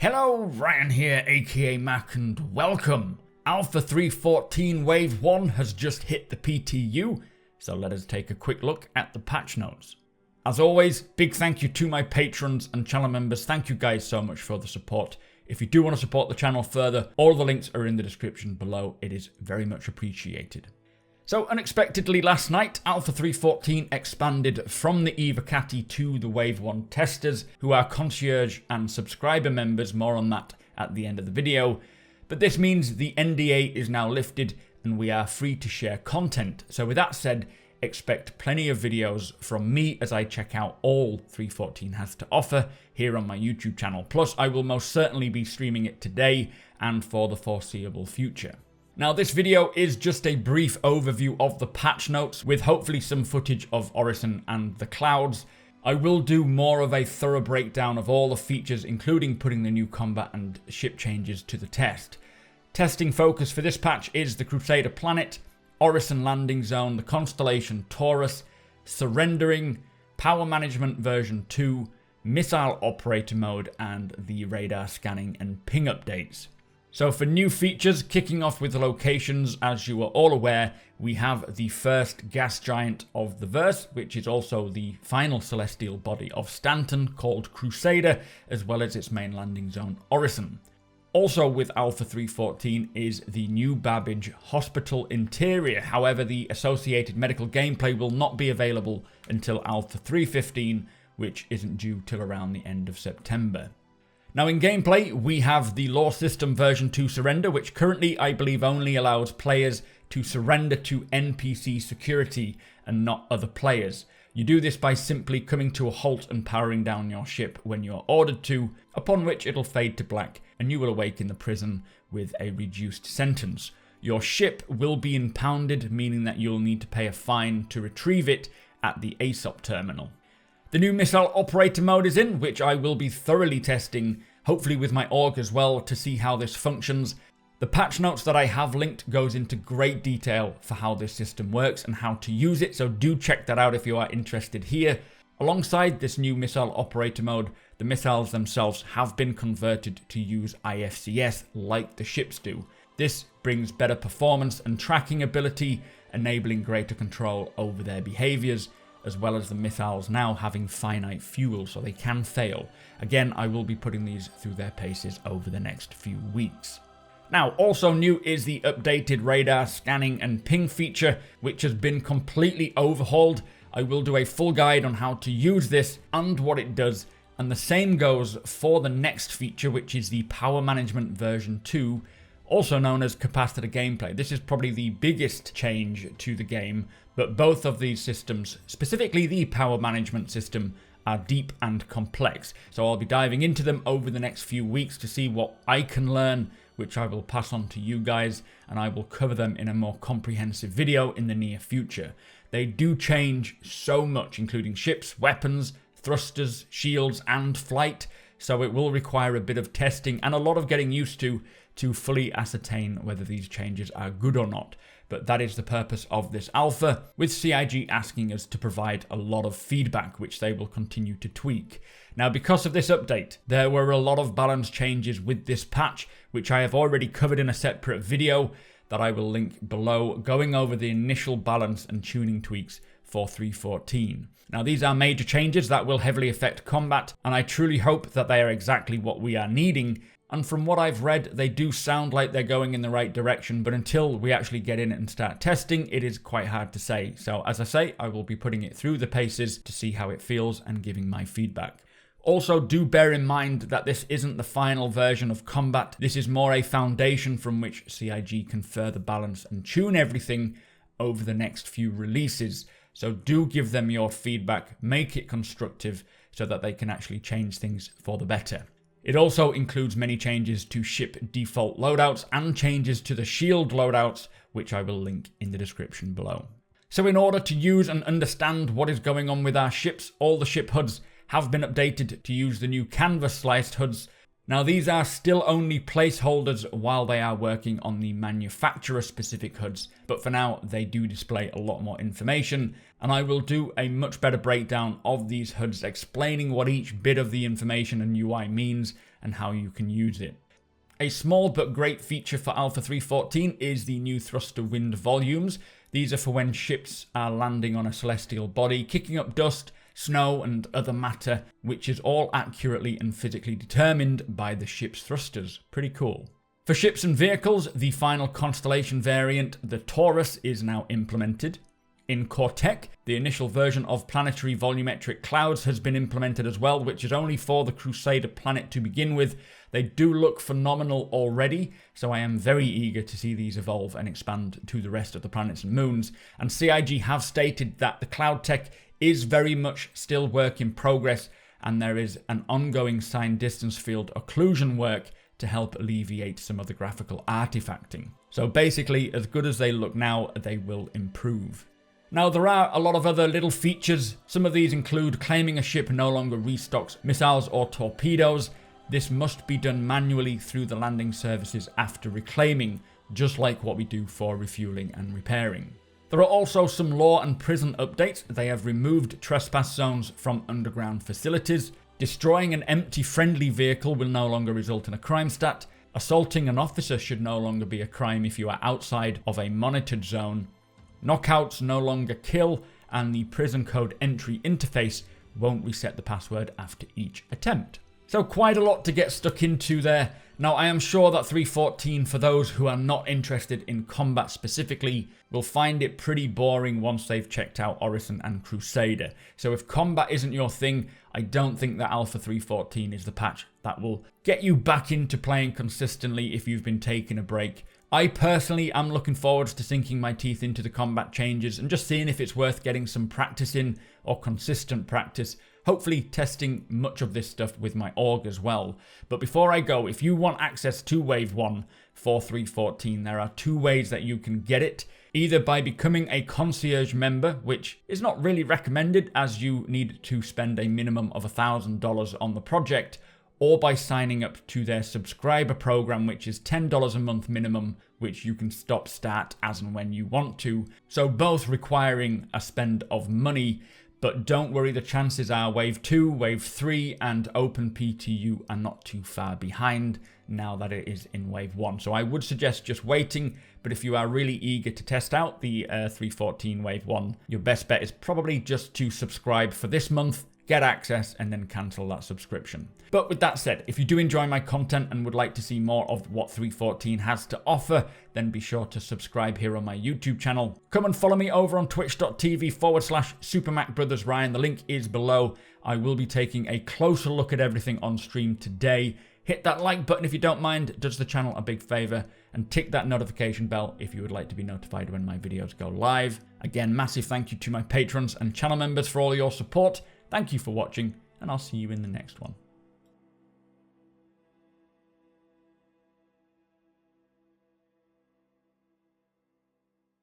Hello, Ryan here, aka Mac, and welcome. Alpha 3.14 Wave 1 has just hit the PTU, so let us take a quick look at the patch notes. As always, big thank you to my patrons and channel members. Thank you guys so much for the support. If you do want to support the channel further, all the links are in the description below. It is very much appreciated. So unexpectedly last night, Alpha 3.14 expanded from the Evocati to the Wave 1 testers, who are concierge and subscriber members. More on that at the end of the video. But this means the NDA is now lifted and we are free to share content. So with that said, expect plenty of videos from me as I check out all 3.14 has to offer here on my YouTube channel. Plus, I will most certainly be streaming it today and for the foreseeable future. Now, this video is just a brief overview of the patch notes with hopefully some footage of Orison and the clouds. I will do more of a thorough breakdown of all the features, including putting the new combat and ship changes to the test. Testing focus for this patch is the Crusader planet, Orison landing zone, the constellation Taurus, surrendering, power management version 2, missile operator mode, and the radar scanning and ping updates. So for new features, kicking off with the locations, as you are all aware, we have the first gas giant of the verse, which is also the final celestial body of Stanton, called Crusader, as well as its main landing zone, Orison. Also with Alpha 3.14 is the new Babbage Hospital interior. However, the associated medical gameplay will not be available until Alpha 3.15, which isn't due till around the end of September. Now in gameplay, we have the Law System version 2 surrender, which currently I believe only allows players to surrender to NPC security and not other players. You do this by simply coming to a halt and powering down your ship when you're ordered to, upon which it'll fade to black and you will awake in the prison with a reduced sentence. Your ship will be impounded, meaning that you'll need to pay a fine to retrieve it at the ASOP terminal. The new missile operator mode is in, which I will be thoroughly testing, hopefully with my org as well, to see how this functions. The patch notes that I have linked goes into great detail for how this system works and how to use it, so do check that out if you are interested here. Alongside this new missile operator mode, the missiles themselves have been converted to use IFCS like the ships do. This brings better performance and tracking ability, enabling greater control over their behaviors, as well as the missiles now having finite fuel, so they can fail. Again, I will be putting these through their paces over the next few weeks. Now, also new is the updated radar scanning and ping feature, which has been completely overhauled. I will do a full guide on how to use this and what it does, and the same goes for the next feature, which is the power management version 2, also known as capacitor gameplay. This is probably the biggest change to the game, but both of these systems, specifically the power management system, are deep and complex. So I'll be diving into them over the next few weeks to see what I can learn, which I will pass on to you guys, and I will cover them in a more comprehensive video in the near future. They do change so much, including ships, weapons, thrusters, shields, and flight, so it will require a bit of testing and a lot of getting used to fully ascertain whether these changes are good or not. But that is the purpose of this alpha, with CIG asking us to provide a lot of feedback, which they will continue to tweak. Now, because of this update, there were a lot of balance changes with this patch, which I have already covered in a separate video that I will link below, going over the initial balance and tuning tweaks for 3.14. Now, these are major changes that will heavily affect combat, and I truly hope that they are exactly what we are needing. And from what I've read, they do sound like they're going in the right direction, but until we actually get in and start testing, it is quite hard to say. So as I say, I will be putting it through the paces to see how it feels and giving my feedback. Also, do bear in mind that this isn't the final version of combat. This is more a foundation from which CIG can further balance and tune everything over the next few releases. So do give them your feedback, make it constructive so that they can actually change things for the better. It also includes many changes to ship default loadouts and changes to the shield loadouts, which I will link in the description below. So in order to use and understand what is going on with our ships, all the ship HUDs have been updated to use the new canvas sliced HUDs. Now, these are still only placeholders while they are working on the manufacturer specific HUDs, but for now they do display a lot more information, and I will do a much better breakdown of these HUDs explaining what each bit of the information and UI means and how you can use it. A small but great feature for Alpha 3.14 is the new thruster wind volumes. These are for when ships are landing on a celestial body, kicking up dust, snow and other matter, which is all accurately and physically determined by the ship's thrusters. Pretty cool. For ships and vehicles, the final constellation variant, the Taurus, is now implemented. In Cortec, the initial version of planetary volumetric clouds has been implemented as well, which is only for the Crusader planet to begin with. They do look phenomenal already, so I am very eager to see these evolve and expand to the rest of the planets and moons. And CIG have stated that the cloud tech is very much still work in progress, and there is an ongoing signed distance field occlusion work to help alleviate some of the graphical artifacting. So basically, as good as they look now, they will improve. Now, there are a lot of other little features. Some of these include claiming a ship no longer restocks missiles or torpedoes. This must be done manually through the landing services after reclaiming, just like what we do for refueling and repairing. There are also some law and prison updates. They have removed trespass zones from underground facilities. Destroying an empty friendly vehicle will no longer result in a crime stat. Assaulting an officer should no longer be a crime if you are outside of a monitored zone. Knockouts no longer kill, and the prison code entry interface won't reset the password after each attempt. So quite a lot to get stuck into there. Now, I am sure that 3.14, for those who are not interested in combat specifically, will find it pretty boring once they've checked out Orison and Crusader. So if combat isn't your thing, I don't think that Alpha 3.14 is the patch that will get you back into playing consistently if you've been taking a break. I personally am looking forward to sinking my teeth into the combat changes and just seeing if it's worth getting some practice in, or consistent practice. Hopefully testing much of this stuff with my org as well. But before I go, if you want access to Wave 1 for 3.14, there are two ways that you can get it. Either by becoming a concierge member, which is not really recommended as you need to spend a minimum of $1,000 on the project, or by signing up to their subscriber program, which is $10 a month minimum, which you can start as and when you want to. So both requiring a spend of money, but don't worry, the chances are Wave 2, Wave 3 and Open PTU are not too far behind now that it is in Wave 1. So I would suggest just waiting, but if you are really eager to test out the 3.14 Wave 1, your best bet is probably just to subscribe for this month, get access, and then cancel that subscription. But with that said, if you do enjoy my content and would like to see more of what 3.14 has to offer, then be sure to subscribe here on my YouTube channel. Come and follow me over on twitch.tv/supermacbrothers Ryan. The link is below. I will be taking a closer look at everything on stream today. Hit that like button if you don't mind, it does the channel a big favor, and tick that notification bell if you would like to be notified when my videos go live. Again, massive thank you to my patrons and channel members for all your support. Thank you for watching, and I'll see you in the next one.